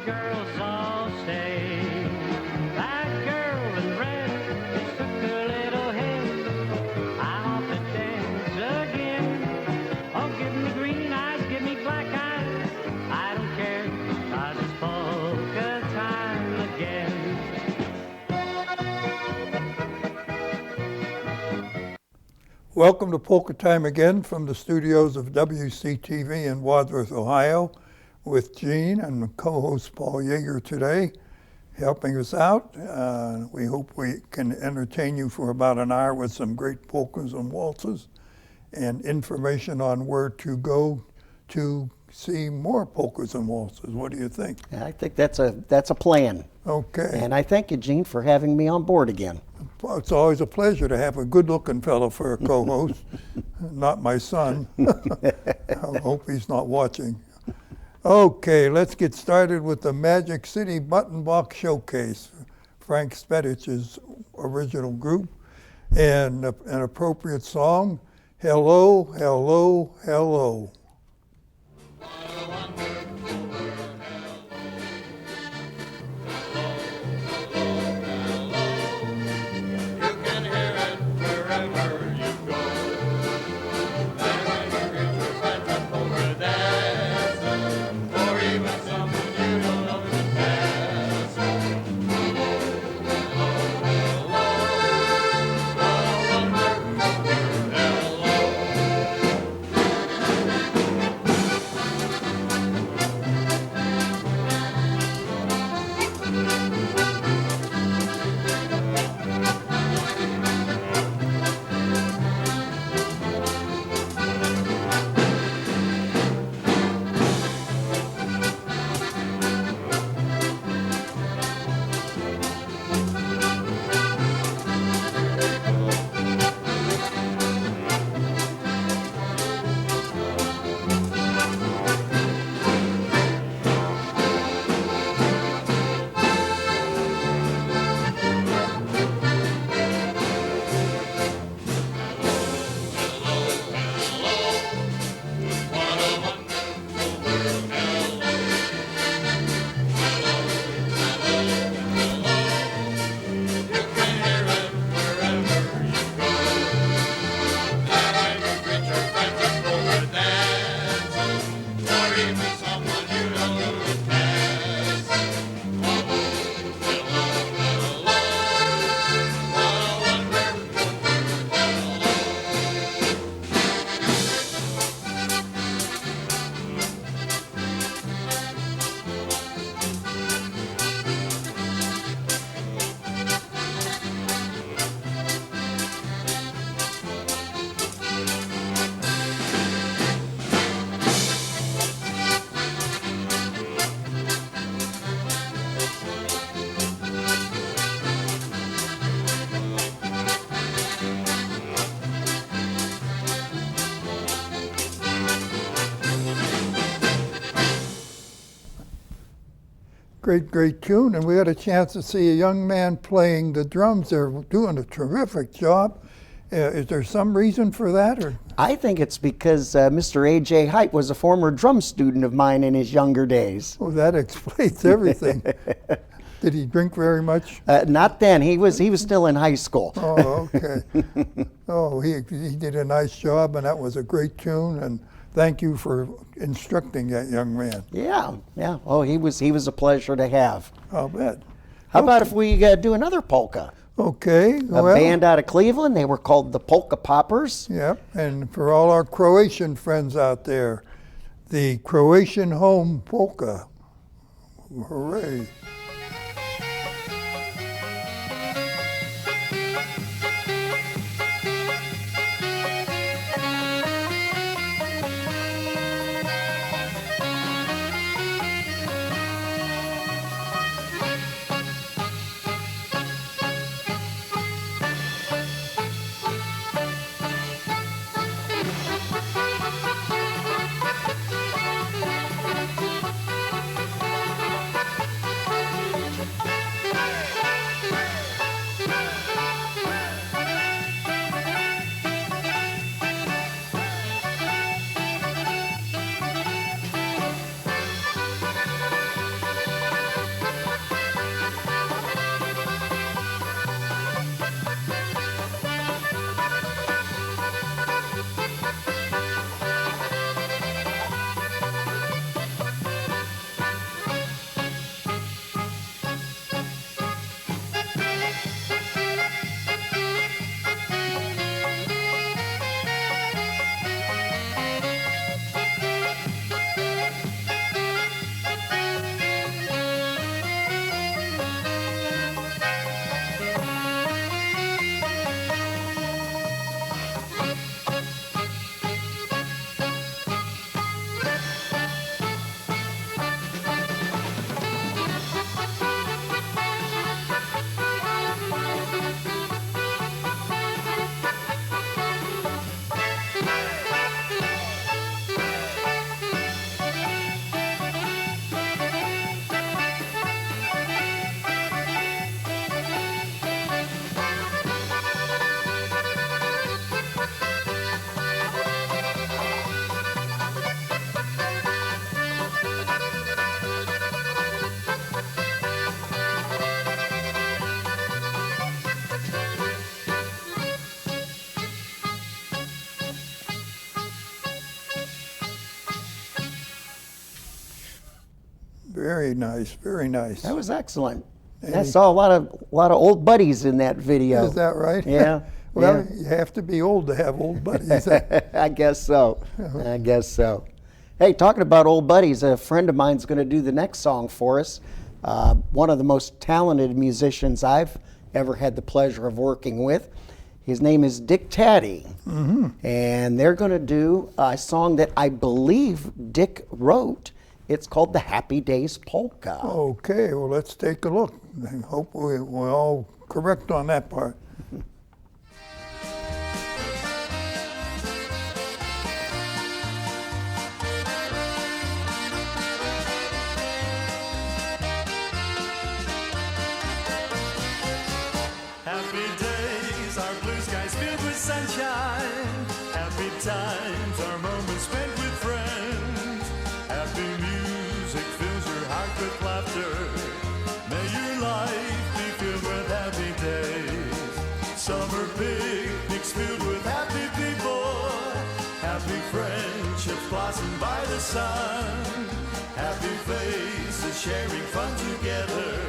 girls all say that girl in red just took her little head. I want to dance again. Oh, give me green eyes, give me black eyes. I don't care, 'cause it's polka time again. Welcome to Polka Time Again from the studios of WCTV in Wadsworth, Ohio, with Gene and co-host Paul Yeager today, helping us out. We hope we can entertain you for about an hour with some great polkas and waltzes and information on where to go to see more polkas and waltzes. What do you think? I think that's a plan. Okay. And I thank you, Gene, for having me on board again. Well, it's always a pleasure to have a good-looking fellow for a co-host, not my son. I hope he's not watching. Okay, let's get started with the Magic City Button Box Showcase, Frank Spedich's original group, and an appropriate song, Hello, Hello, Hello. Great tune, and we had a chance to see a young man playing the drums. They're doing a terrific job. Is there some reason for that? Or? I think it's because Mr. A.J. Height was a former drum student of mine in his younger days. Oh, that explains everything. Did he drink very much? Not then. He was still in high school. Oh, okay. Oh, he did a nice job, and that was a great tune. And thank you for instructing that young man. Yeah. Oh, he was a pleasure to have. I'll bet. How about if we do another polka? Okay. A band out of Cleveland. They were called the Polka Poppers. Yep. And for all our Croatian friends out there, the Croatian Home Polka. Hooray. Very nice, very nice. That was excellent. I Any- saw a lot of old buddies in that video. Is that right? Yeah. Well, yeah. you have to be old to have old buddies. I guess so. I guess so. Hey, talking about old buddies, a friend of mine's going to do the next song for us. One of the most talented musicians I've ever had the pleasure of working with. His name is Dick Taddy. And they're going to do a song that I believe Dick wrote. It's called the Happy Days Polka. Okay, well, let's take a look. I hope we're all correct on that part. Happy days are blue skies filled with sunshine. Happy times are moments spent with friends. Happy music fills your heart with laughter. May your life be filled with happy days. Summer picnics filled with happy people. Happy friendships blossom by the sun. Happy faces sharing fun together.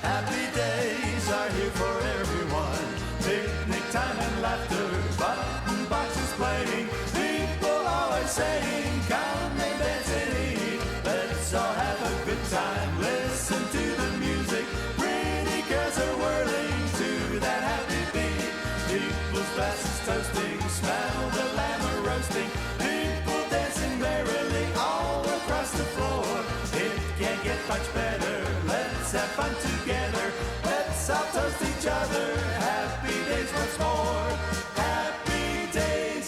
Happy days are here for everyone. Picnic time and laughter, button boxes playing. People always saying, come and dance and eat. Let's all have a good time. Listen to the music. Pretty girls are whirling to that happy beat. People's glasses toasting, smell the lamb roasting. People dancing merrily all across the floor. It can't get much better. Let's have fun together. Let's all toast each other. Happy days once more. Happy days.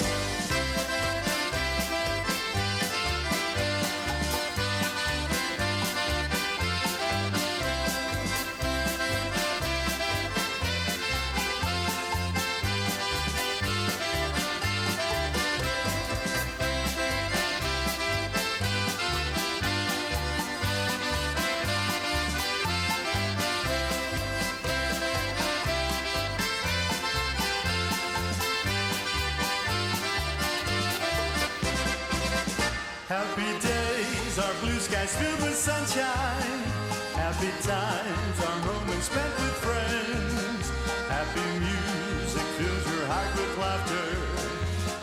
Happy days are blue skies filled with sunshine. Happy times are moments spent with friends. Happy music fills your heart with laughter.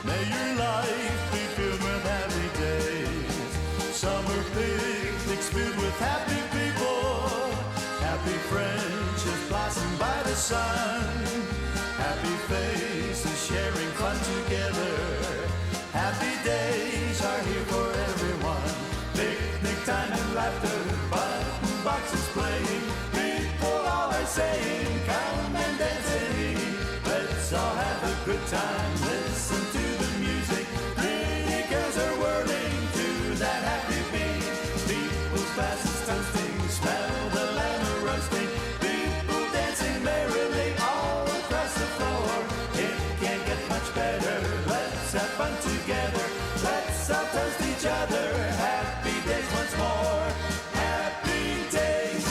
May your life be filled with happy days. Summer picnics filled with happy people. Happy friendships blossom by the sun. Happy faces sharing fun together. Happy days are here for everyone. Picnic time and laughter, button boxes playing. People always saying, come and dance and eat. Let's all have a good time. Listen to the music. Pretty girls are whirling to that happy beat. People's glasses toasting, smell the lamb roasting. People dancing merrily all across the floor. It can't get much better. Let's have fun together. Let's all toast each other. Happy days once more. Happy days.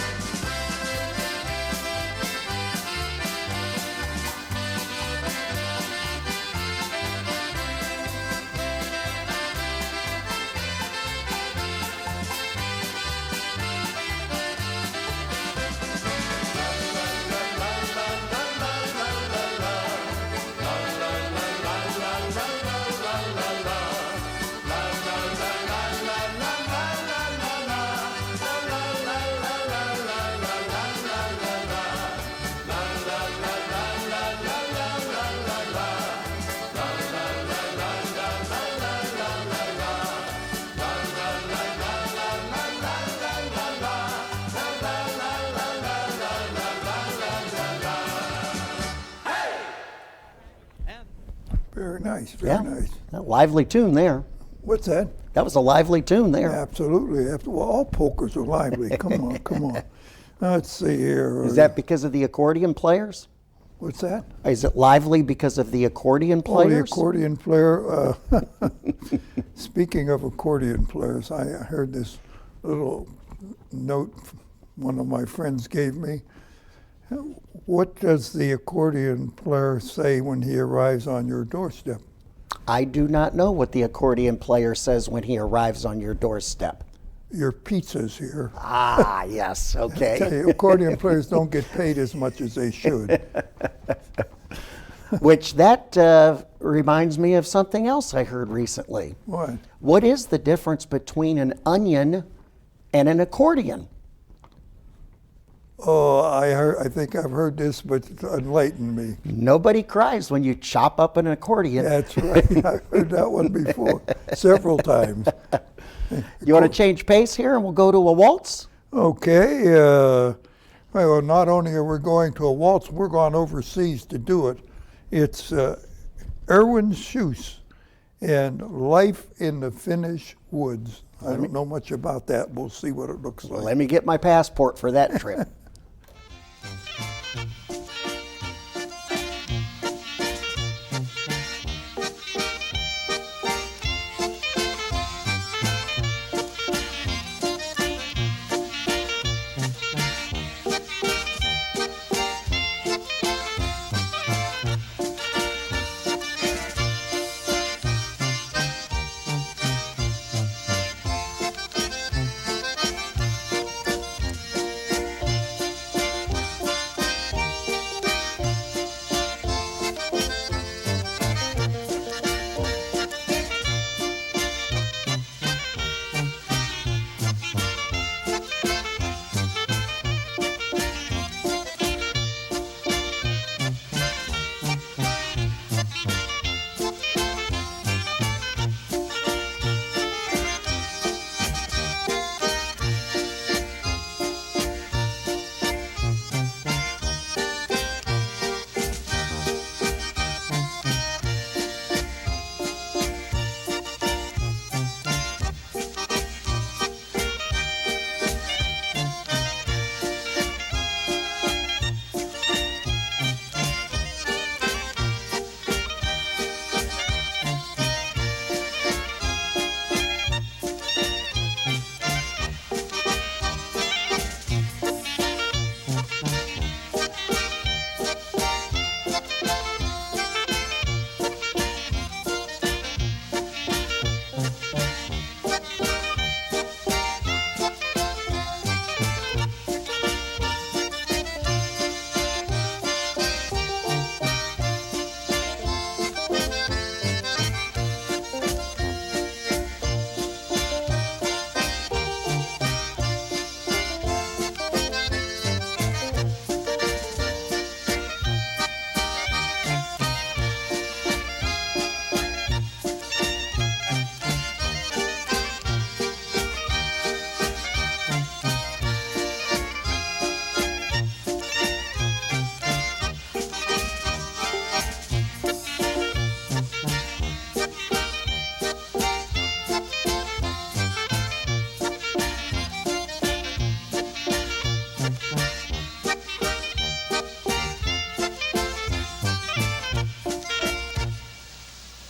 Very nice, very nice. A lively tune there. What's that? That was a lively tune there. Absolutely. Well, all polkas are lively. Come on, come on. Let's see here. Is that because of the accordion players? What's that? Is it lively because of the accordion Oh, players? the accordion player. Speaking of accordion players, I heard this little note one of my friends gave me. What does the accordion player say when he arrives on your doorstep? I do not know what the accordion player says when he arrives on your doorstep. your pizzas here. Ah, yes, okay. Tell you, accordion players don't get paid as much as they should. Which that reminds me of something else I heard recently. What? What is the difference between an onion and an accordion? Oh, I think I've heard this, but enlighten me. Nobody cries when you chop up an accordion. That's right. I've heard that one before, several times. You want to change pace here and we'll go to a waltz? Okay. Well, not only are we going to a waltz, we're going overseas to do it. It's Erwin Schuss and Life in the Finnish Woods. I don't know much about that. We'll see what it looks like. Let me get my passport for that trip.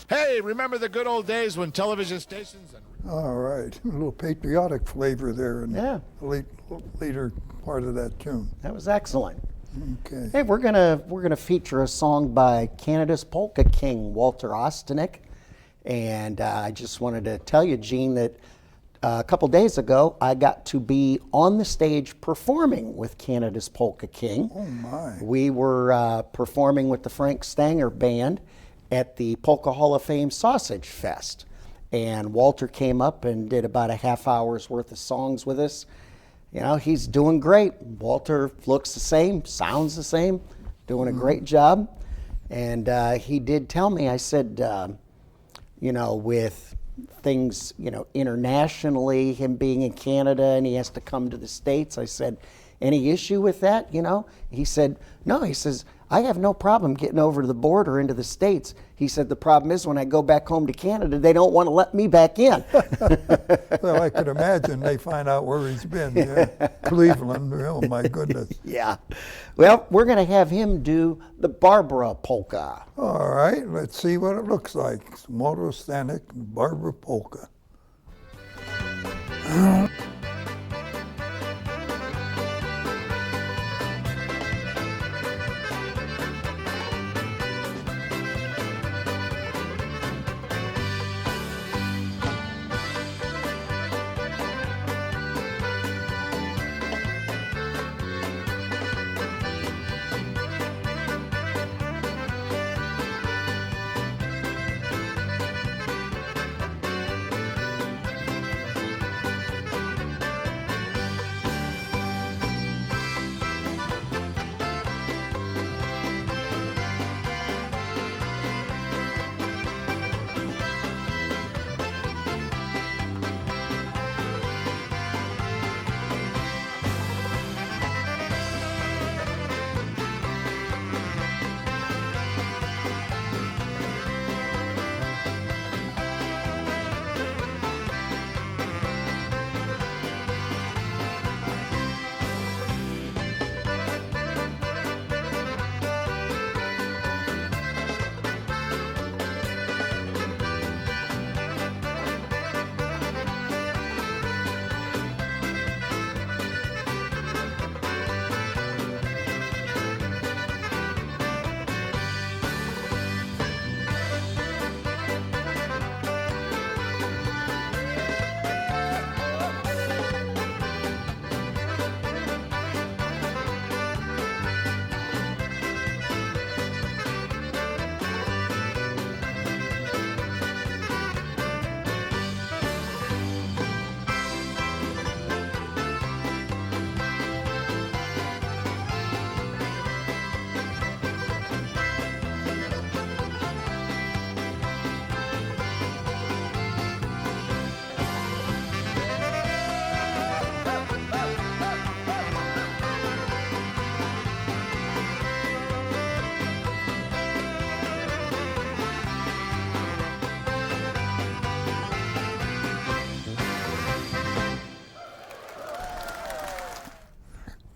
Hey, remember the good old days when television stations and All right. A little patriotic flavor there in Yeah. the later part of that tune. That was excellent. Okay. Hey, we're gonna feature a song by Canada's polka king, Walter Ostanek, and I just wanted to tell you, Gene, that a couple days ago I got to be on the stage performing with Canada's polka king. Oh my. We were performing with the Frank Stanger Band at the Polka Hall of Fame Sausage Fest, and Walter came up and did about a half hour's worth of songs with us. You know, he's doing great. Walter looks the same, sounds the same, doing a great job. And he did tell me, I said, you know, with things, you know, internationally, him being in Canada and he has to come to the States, I said, any issue with that, you know? He said, no, he says, I have no problem getting over to the border into the States. He said, the problem is when I go back home to Canada, they don't want to let me back in. Well, I could imagine they find out where he's been. Yeah. Cleveland, oh my goodness. Yeah. Well, we're going to have him do the Barbara polka. All right, let's see what it looks like. Walter Ostanek, Barbara Polka.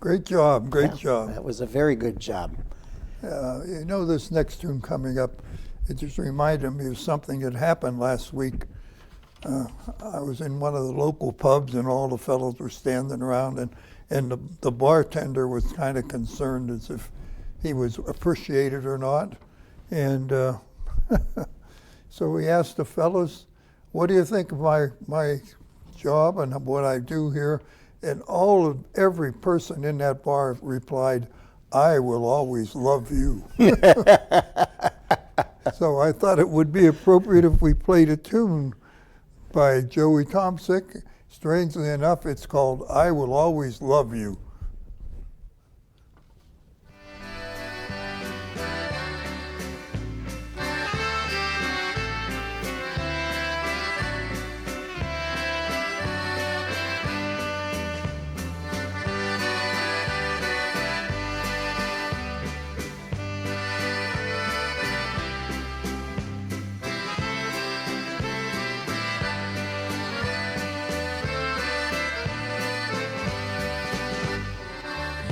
Great job, great Yeah, job. That was a very good job. You know, this next tune coming up, it just reminded me of something that happened last week. I was in one of the local pubs and all the fellows were standing around, and the bartender was kind of concerned as if he was appreciated or not. And so we asked the fellows, what do you think of my job and what I do here? And every person in that bar replied, I will always love you. So I thought it would be appropriate if we played a tune by Joey Tomsick. Strangely enough, it's called I Will Always Love You.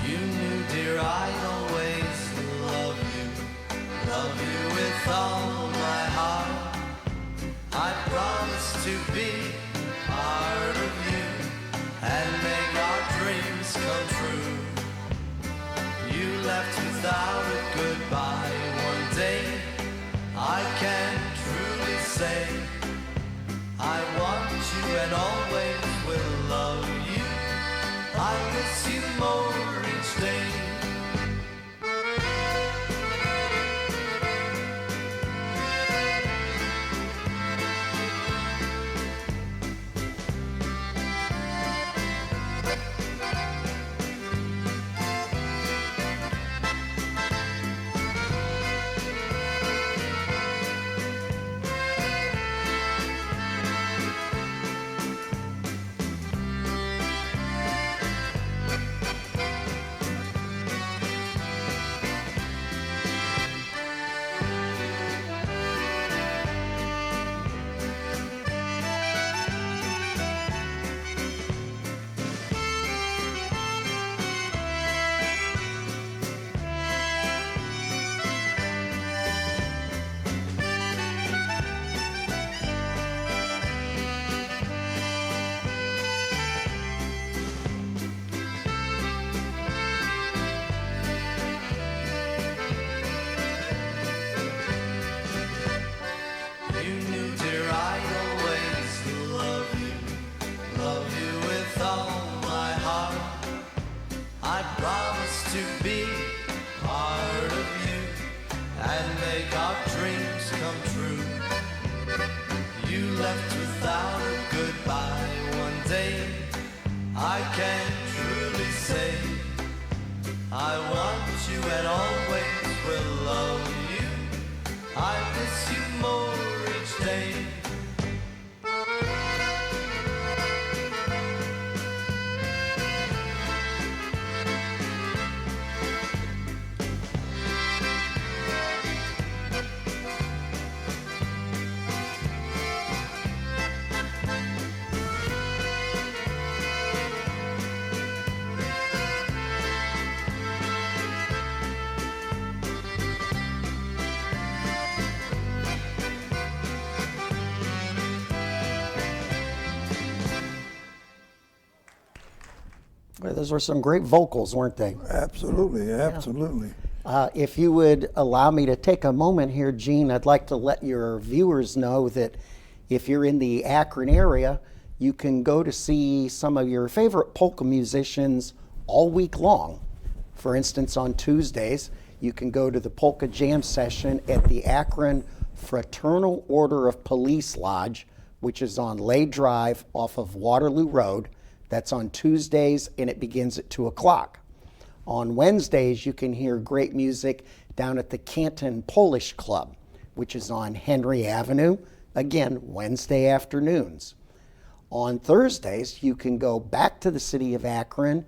You knew, dear, I'd always love you with all my heart. I promise to be part of you and make our dreams come true. You left without a goodbye one day. I can truly say I want you and always will love you. I miss you more each day. You knew, dear, I'd always love you with all my heart. I promise to be part of you and make our dreams come true. You left without a goodbye one day. I can truly say I want you and always will love you. I miss you more each day. Well, those were some great vocals, weren't they? Absolutely, absolutely. If you would allow me to take a moment here, Gene, I'd like to let your viewers know that if you're in the Akron area, you can go to see some of your favorite polka musicians all week long. For instance, on Tuesdays, you can go to the Polka Jam session at the Akron Fraternal Order of Police Lodge, which is on Lay Drive off of Waterloo Road. That's on Tuesdays, and it begins at 2 o'clock. On Wednesdays, you can hear great music down at the Canton Polish Club, which is on Henry Avenue, again, Wednesday afternoons. On Thursdays, you can go back to the city of Akron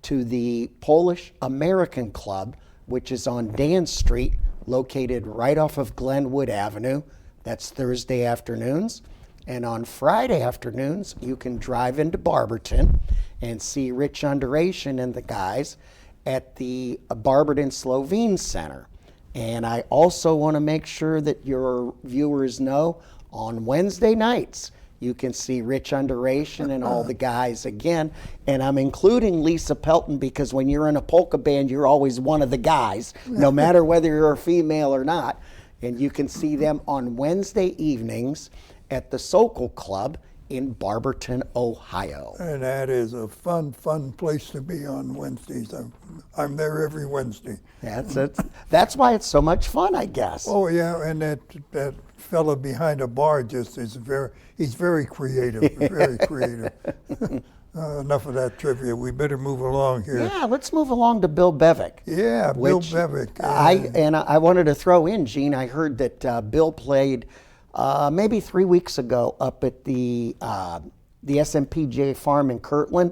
to the Polish American Club, which is on Dan Street, located right off of Glenwood Avenue. That's Thursday afternoons. And on Friday afternoons, you can drive into Barberton and see Rich Underation and the guys at the Barberton Slovene Center. And I also want to make sure that your viewers know on Wednesday nights, you can see Rich Underation and all the guys again. And I'm including Lisa Pelton because when you're in a polka band, you're always one of the guys, no matter whether you're a female or not. And you can see them on Wednesday evenings at the Sokol Club in Barberton, Ohio. And that is a fun place to be on Wednesdays. I'm there every Wednesday. That's it. That's why it's so much fun, I guess. Oh yeah, and that fella behind the bar he's very creative, very creative. Enough of that trivia. We better move along here. Yeah, let's move along to Bill Bevick. Yeah, Bill Bevick. I wanted to throw in, Gene, I heard that Bill played maybe 3 weeks ago up at the SMPJ farm in Kirtland,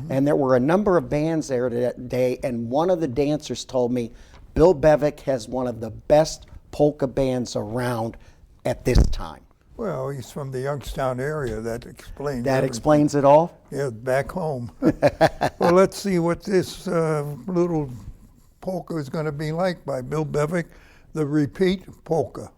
and there were a number of bands there that day, and one of the dancers told me Bill Bevick has one of the best polka bands around at this time. Well, he's from the Youngstown area. That explains That everything. explains it all? Yeah, back home. Well, let's see what this little polka is going to be like by Bill Bevick, the Repeat Polka.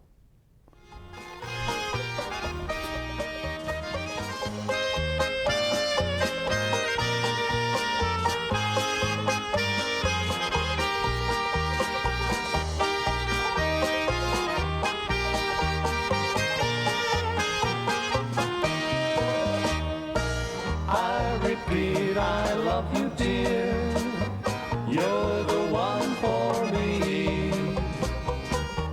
I love you, dear. You're the one for me.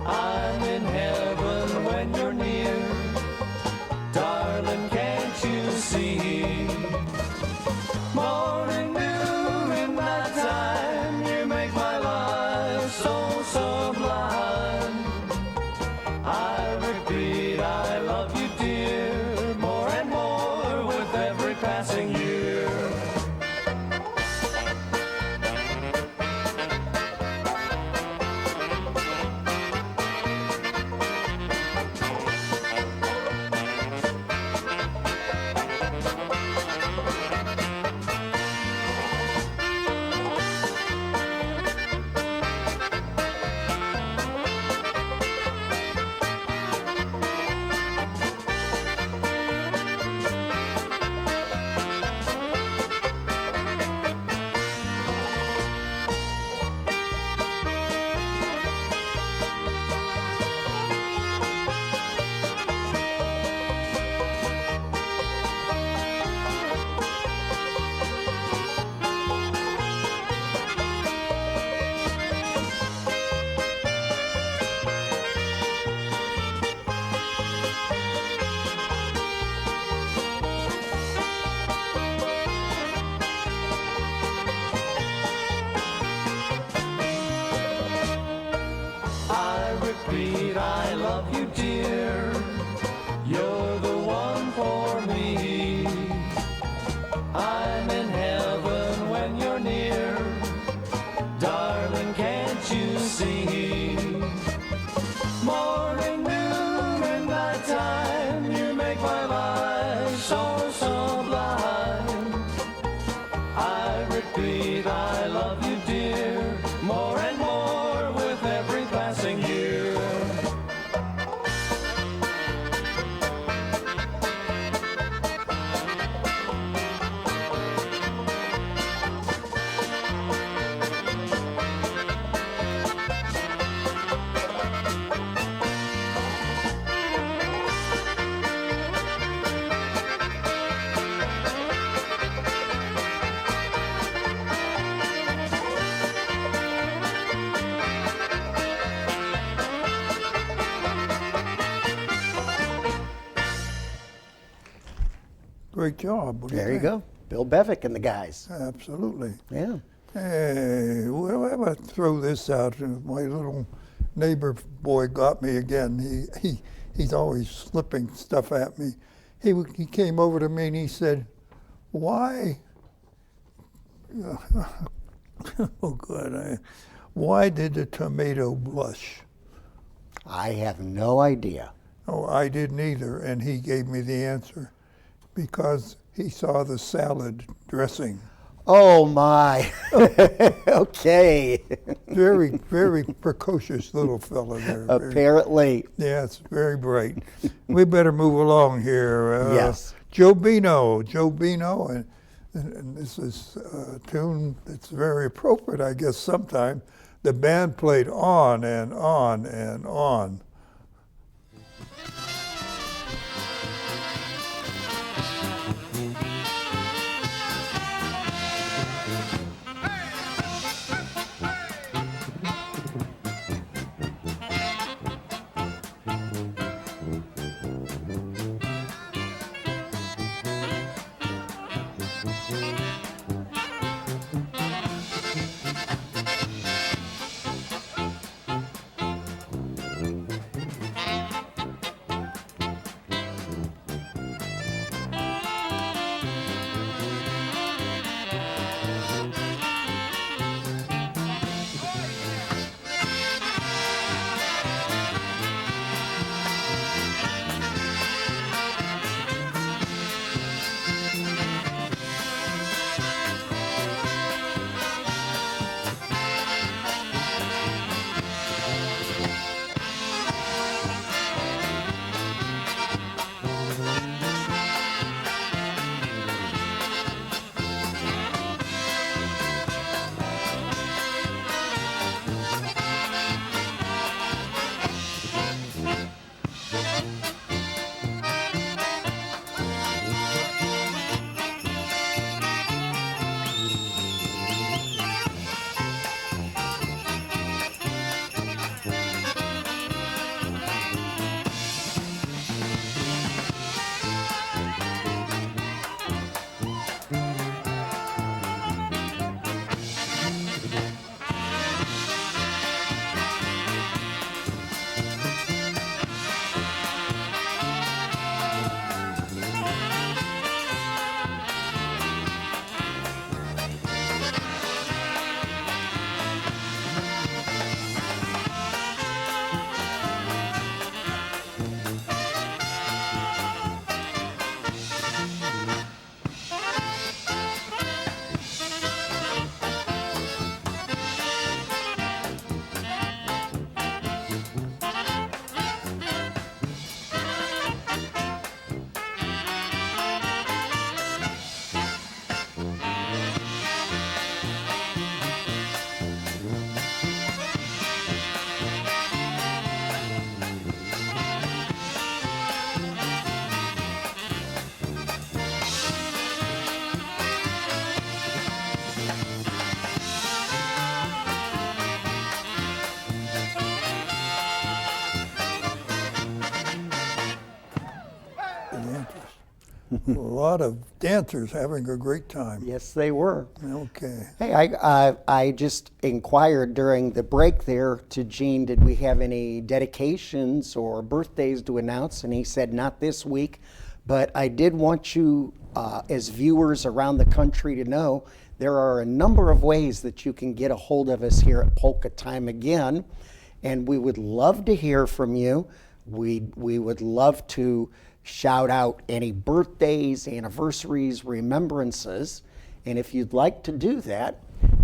I'm in heaven when you're near. Darling, can't you see? Morning, noon, and night time, you make my life so sublime. I repeat, I love you, dear, more and more with every passing year. I love you, dear. You're the one for me. I'm in heaven when you're near. Darling, can't you see? Morning, noon, and night time, you make my life so sublime. I repeat, I love you, dear, more and more with every passing year. Great job. What do There you think? go. Bill Bevick and the guys. Absolutely. Yeah. Hey, well, I'm going to throw this out. My little neighbor boy got me again. He's always slipping stuff at me. He came over to me and he said, why, oh God, why did the tomato blush? I have no idea. Oh, I didn't either, and he gave me the answer because he saw the salad dressing. Oh my. Okay. Very, very precocious little fella there. Apparently. Yes, very bright. We better move along here. Yes. Joe Bino, and this is a tune that's very appropriate, I guess, sometime. The band played on and on and on. A lot of dancers having a great time. Yes, they were. Okay. Hey, I just inquired during the break there to Gene, did we have any dedications or birthdays to announce? And he said, not this week. But I did want you, as viewers around the country, to know there are a number of ways that you can get a hold of us here at Polka Time Again. And we would love to hear from you. We would love to shout out any birthdays, anniversaries, remembrances. And if you'd like to do that,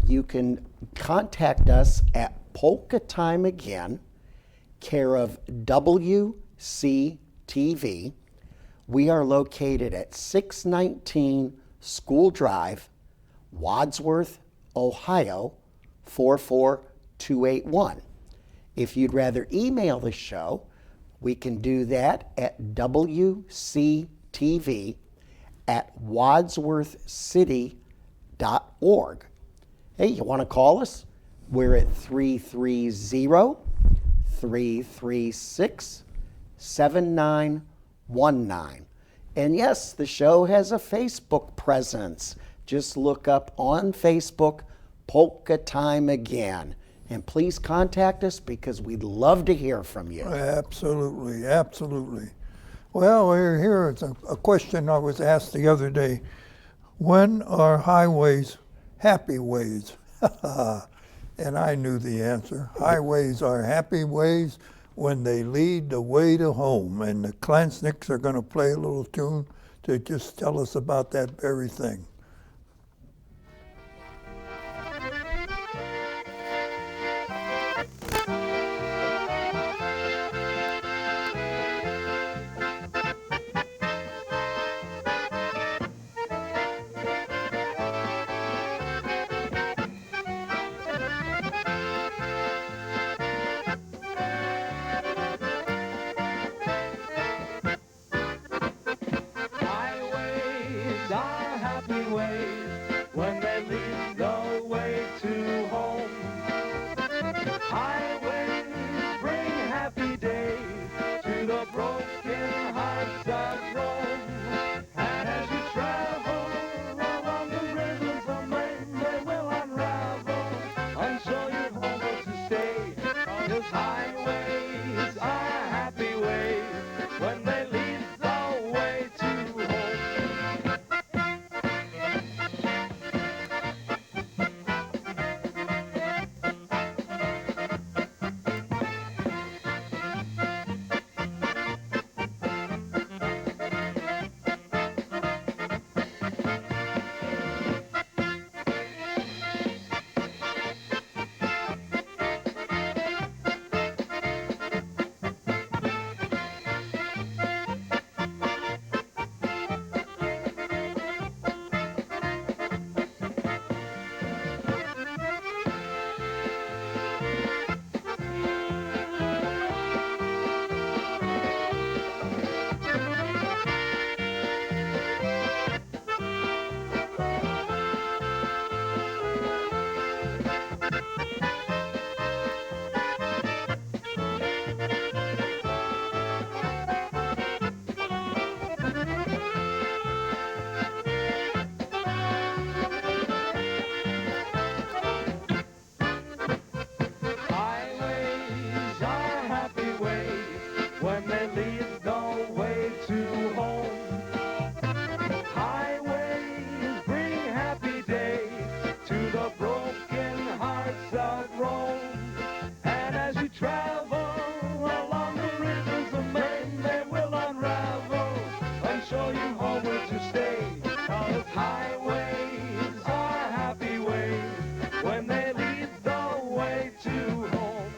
you can contact us at Polka Time Again, care of WCTV. We are located at 619 School Drive, Wadsworth, Ohio, 44281. If you'd rather email the show, we can do that at wctv@wadsworthcity.org. Hey, you want to call us? We're at 330-336-7919. And yes, the show has a Facebook presence. Just look up on Facebook, Polka Time Again. And please contact us because we'd love to hear from you. Absolutely, absolutely. Well, here is a question I was asked the other day. When are highways happy ways? And I knew the answer. Highways are happy ways when they lead the way to home. And the Klansnicks are going to play a little tune to just tell us about that very thing. Highways are happy ways when they lead the way to home. Highways bring happy days to the broken hearts that roam. And as you travel along the rivers of Maine, they will unravel until you're home to stay. 'Cause highways are happy ways when they lead the way to home. Highways are happy ways when they lead the way to home. Highways bring happy days to the broken hearts that roam. And as you travel along the rivers of Maine, they will unravel and show you homeward to stay. 'Cause highways are happy ways when they lead the way to home.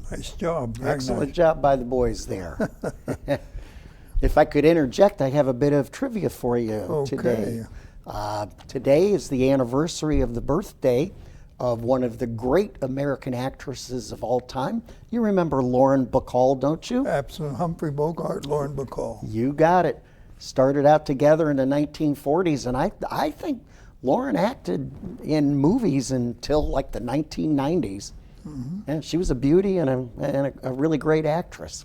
Nice job. Very Excellent nice. job by the boys there. If I could interject, I have a bit of trivia for you today. Today is the anniversary of the birthday of one of the great American actresses of all time. You remember Lauren Bacall, don't you? Absolutely. Humphrey Bogart, Lauren Bacall. You got it. Started out together in the 1940s, and I think Lauren acted in movies until like the 1990s. And she was a beauty and a really great actress.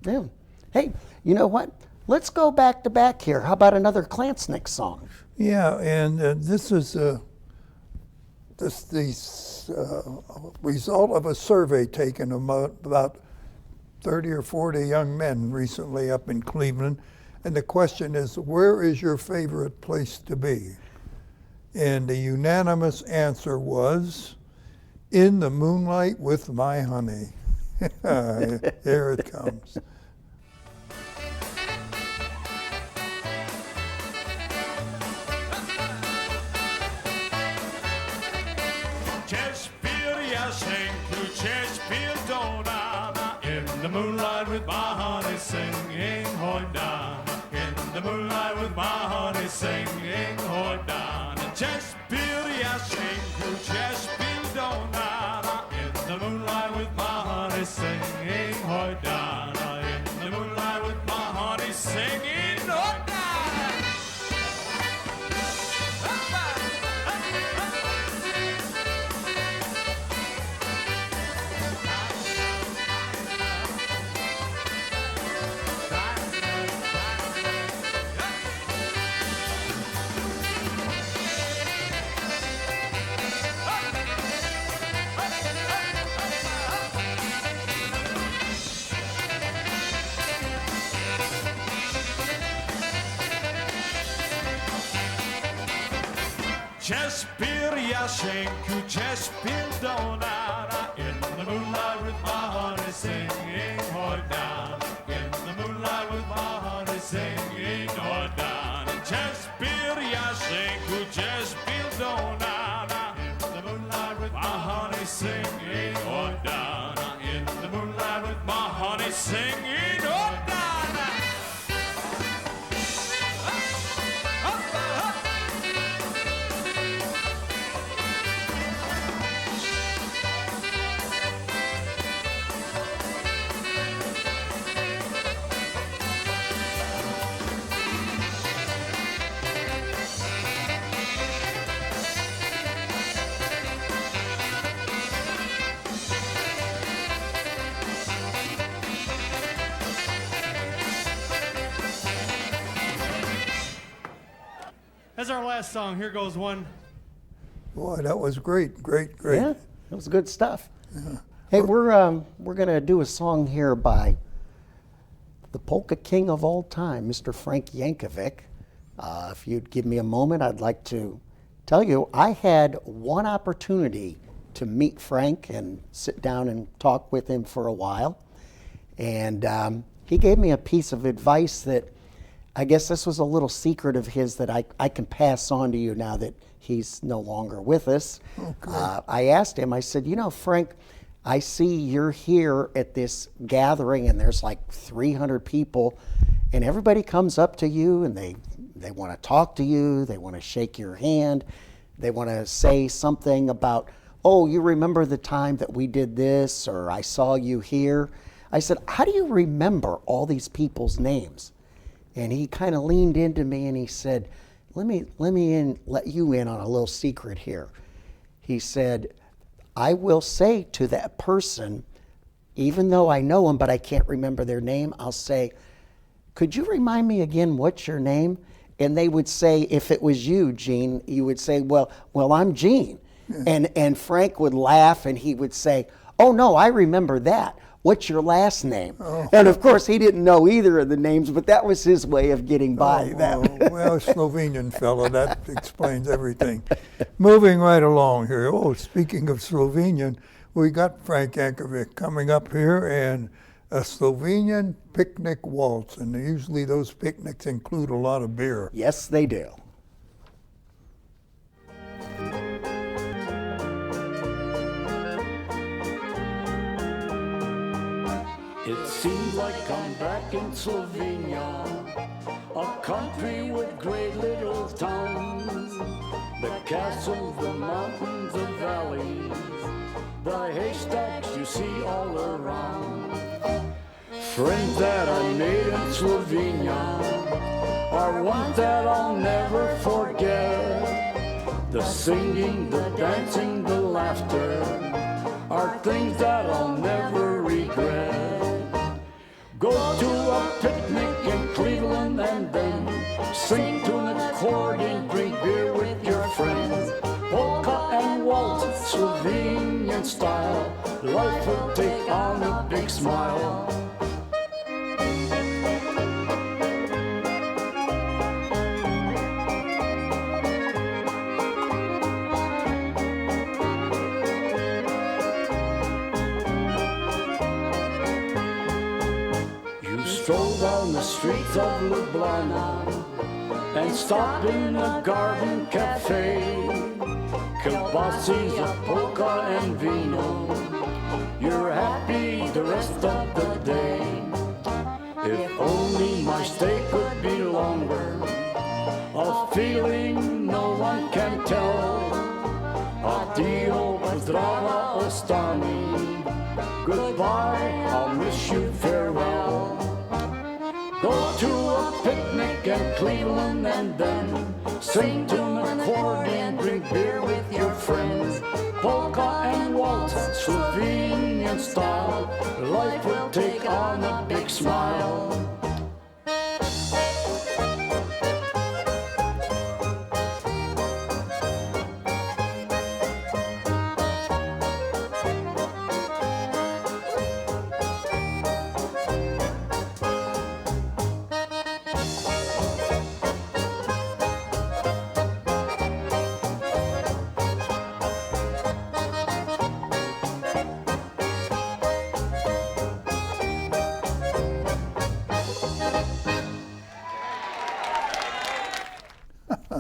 Yeah. Hey, you know what? Let's go back to back here. How about another Klansnick song? Yeah, and this is the result of a survey taken of about 30 or 40 young men recently up in Cleveland. And the question is, where is your favorite place to be? And the unanimous answer was, in the moonlight with my honey. Here it comes. Chesterfield, jag sing through Chesterfield Donna. In the moonlight with my honey singing hoy down. In the moonlight with my honey singing hoy down. Chesterfield, jag sing through Chesterfield Donna. In the moonlight with my honey singing hoy down. In the moonlight with my honey singing hoy down. Just build Yashenku, just build Donara. In the moonlight with my honey singing on down. In the moonlight with my honey singing on down. Just build Yashenku, just build Donara. In the moonlight with my honey singing on down. In the moonlight with my honey singing on down. That's our last song. Here goes one. Boy, that was great, great. Yeah, that was good stuff. Hey, we're gonna do a song here by the polka king of all time, Mr. Frank Yankovic. If you'd give me a moment, I'd like to tell you I had one opportunity to meet Frank and sit down and talk with him for a while, and he gave me a piece of advice that I guess this was a little secret of his that I can pass on to you now that he's no longer with us. Okay. I asked him, I said, you know, Frank, I see you're here at this gathering and there's like 300 people and everybody comes up to you and they want to talk to you, they want to shake your hand, they want to say something about, oh, you remember the time that we did this, or I saw you here. I said, how do you remember all these people's names? And he kind of leaned into me and he said, let you in on a little secret here. He said, I will say to that person, even though I know them but I can't remember their name, I'll say, could you remind me again what's your name? And they would say, if it was you, Gene, you would say, well, I'm Gene. Yeah. And Frank would laugh and he would say, oh no, I remember that. What's your last name? Oh. And of course, he didn't know either of the names, but that was his way of getting by. Well, Slovenian fellow, that explains everything. Moving right along here. Oh, speaking of Slovenian, we got Frank Yankovic coming up here and a Slovenian picnic waltz. And usually those picnics include a lot of beer. Yes, they do. It seems like I'm back in Slovenia, a country with great little towns, the castles, the mountains, the valleys, the haystacks you see all around. Friends that I made in Slovenia are ones that I'll never forget. The singing, the dancing, the laughter are things that I'll never regret. Go to a picnic in Cleveland and then sing to an accordion, drink beer with your friends. Polka and waltz, Slovenian style, life will take on a big smile. Stroll down the streets of Ljubljana and stop in a garden cafe. Kielbasi, polka and vino, you're happy the rest of the day. If only my stay could be longer, a feeling no one can tell. Addio, pozdrava, ostani, goodbye, I'll miss you, farewell. Go to a picnic in Cleveland and then sing to an accordion, drink beer with your friends. Polka and waltz, Slovenian style, life will take on a big smile.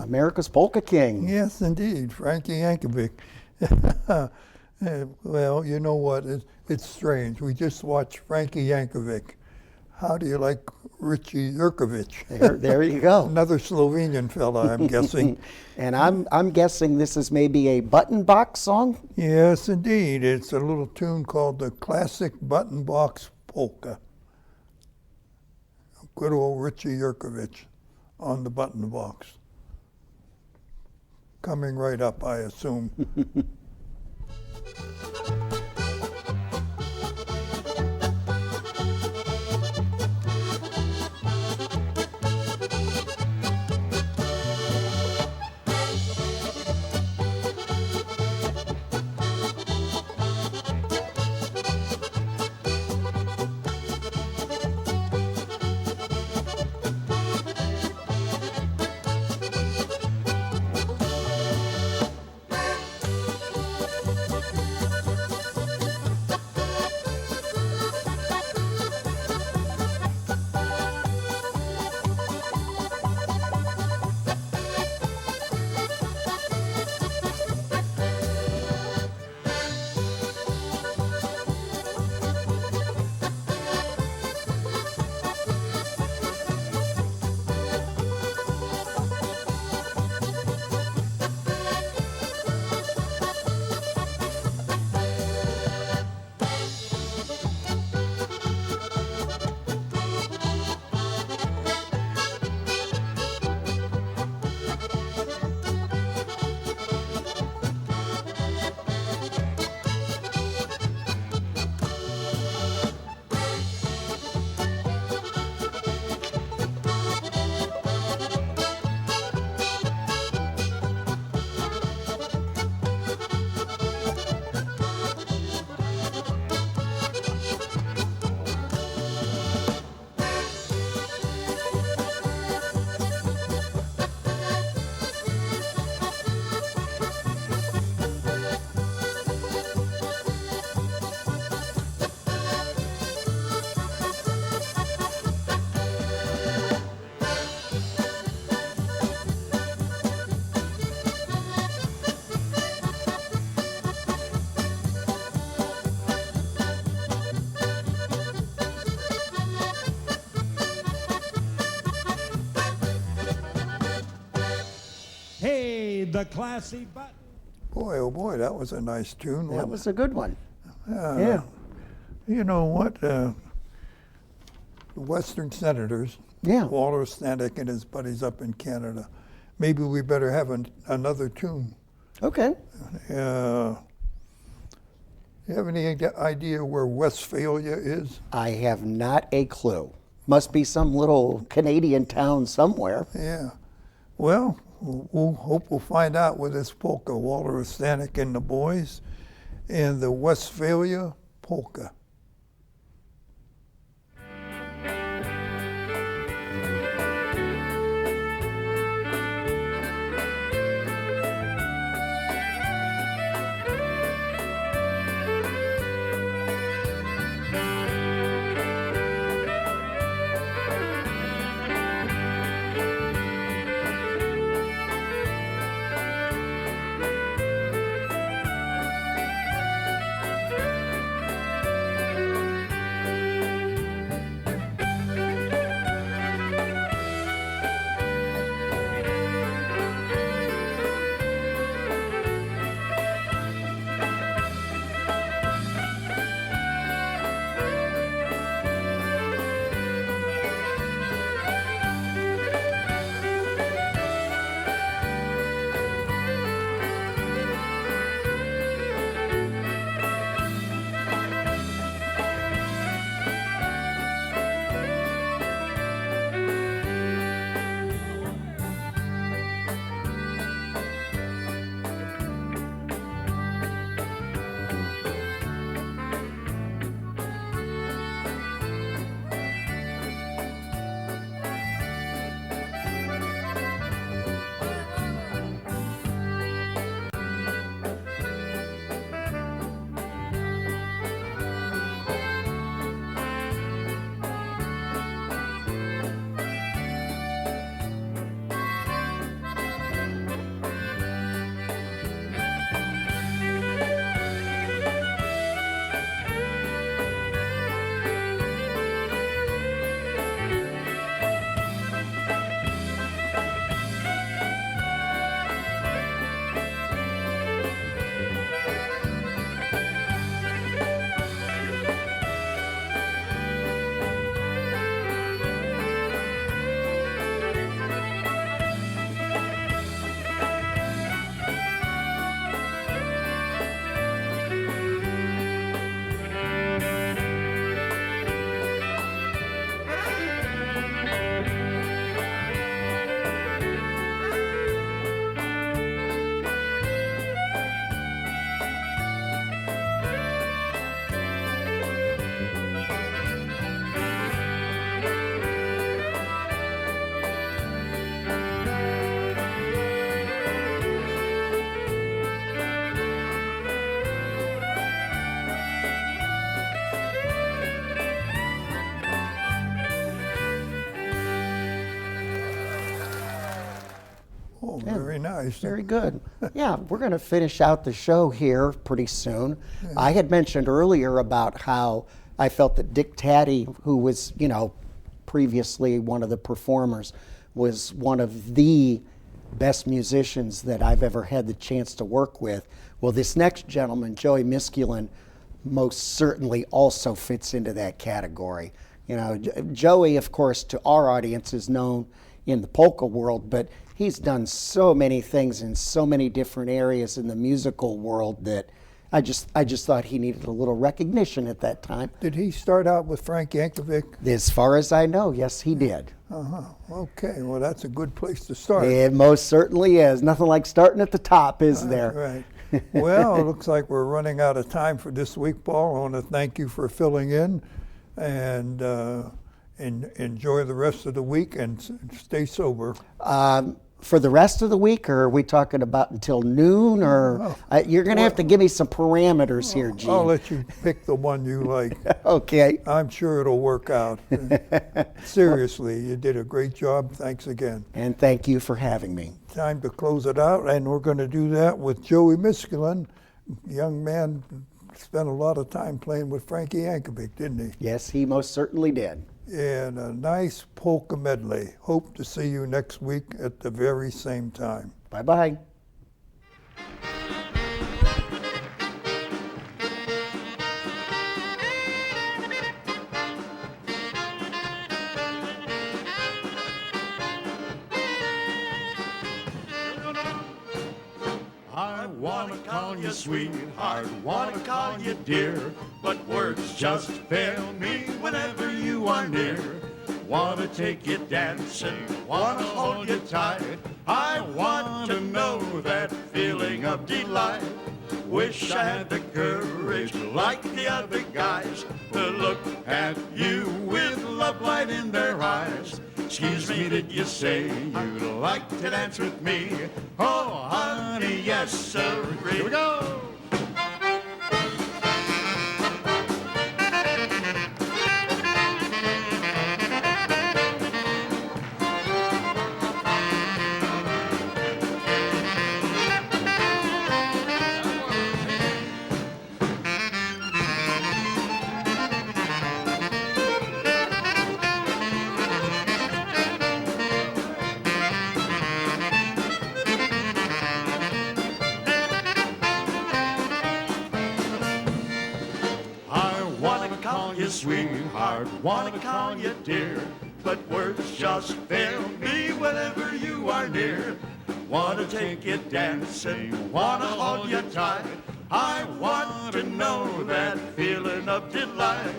America's Polka King. Yes, indeed, Frankie Yankovic. Well, you know what? It's strange. We just watched Frankie Yankovic. How do you like Richie Jurkovic? There you go. Another Slovenian fella, I'm guessing. And I'm guessing this is maybe a button box song. Yes, indeed. It's a little tune called the Classic Button Box Polka. Good old Richie Jurkovic on the button box. Coming right up, I assume. The classy button. Boy, oh boy, that was a nice tune. That was a good one. Yeah. You know what? The Western Senators, Walter Stanek and his buddies up in Canada, maybe we better have another tune. Okay. You have any idea where Westphalia is? I have not a clue. Must be some little Canadian town somewhere. Yeah. Well, we'll hope we'll find out with this polka, Walter Stanek and the boys, and the Westphalia polka. nice. Very good. Yeah, we're going to finish out the show here pretty soon. I had mentioned earlier about how I felt that Dick Taddy, who was, previously one of the performers, was one of the best musicians that I've ever had the chance to work with. Well, this next gentleman, Joey Miskulin, most certainly also fits into that category. Joey, of course, to our audience is known in the polka world, but he's done so many things in so many different areas in the musical world that I just thought he needed a little recognition at that time. Did he start out with Frank Yankovic? As far as I know, yes, he did. Okay, well, that's a good place to start. It most certainly is. Nothing like starting at the top, is there? Right. Well, it looks like we're running out of time for this week, Paul. I want to thank you for filling in, and enjoy the rest of the week and stay sober. For the rest of the week, or are we talking about until noon? Or you're going to have to give me some parameters here, Gene. I'll let you pick the one you like. Okay. I'm sure it'll work out. Seriously, you did a great job. Thanks again. And thank you for having me. Time to close it out, and we're going to do that with Joey Miskulin. Young man spent a lot of time playing with Frankie Yankovic, didn't he? Yes, he most certainly did. And a nice polka medley. Hope to see you next week at the very same time. Bye-bye. I wanna call you sweetheart, wanna call you dear, but words just fail me whenever you are near. Wanna take you dancing, wanna hold you tight. I want to know that feeling of delight. Wish I had the courage like the other guys to look at you with love light in their eyes. Excuse me, did you say you'd like to dance with me? Oh, honey, yes, sir. Here we go. Sweetheart, wanna call you dear, but words just fail me whenever you are near. Wanna take you dancing, wanna hold you tight. I want to know that feeling of delight.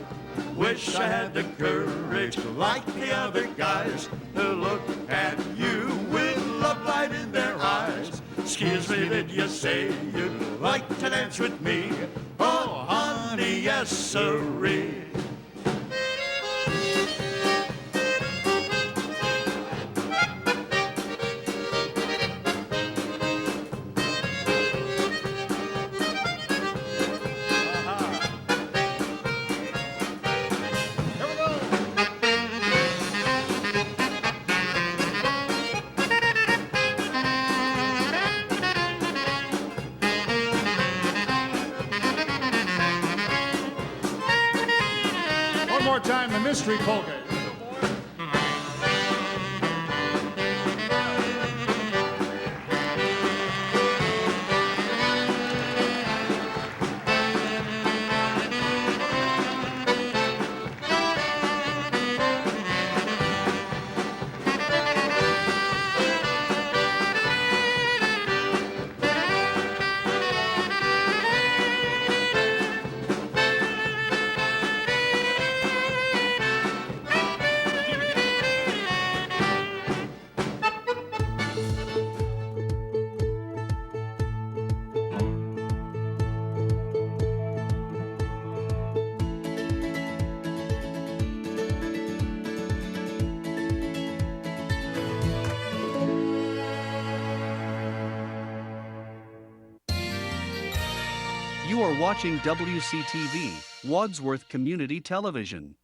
Wish I had the courage like the other guys to look at you with love light in their eyes. Excuse me, did you say you'd like to dance with me? Oh, honey, yes, sirree. Time, the mystery polka. You are watching WCTV, Wadsworth Community Television.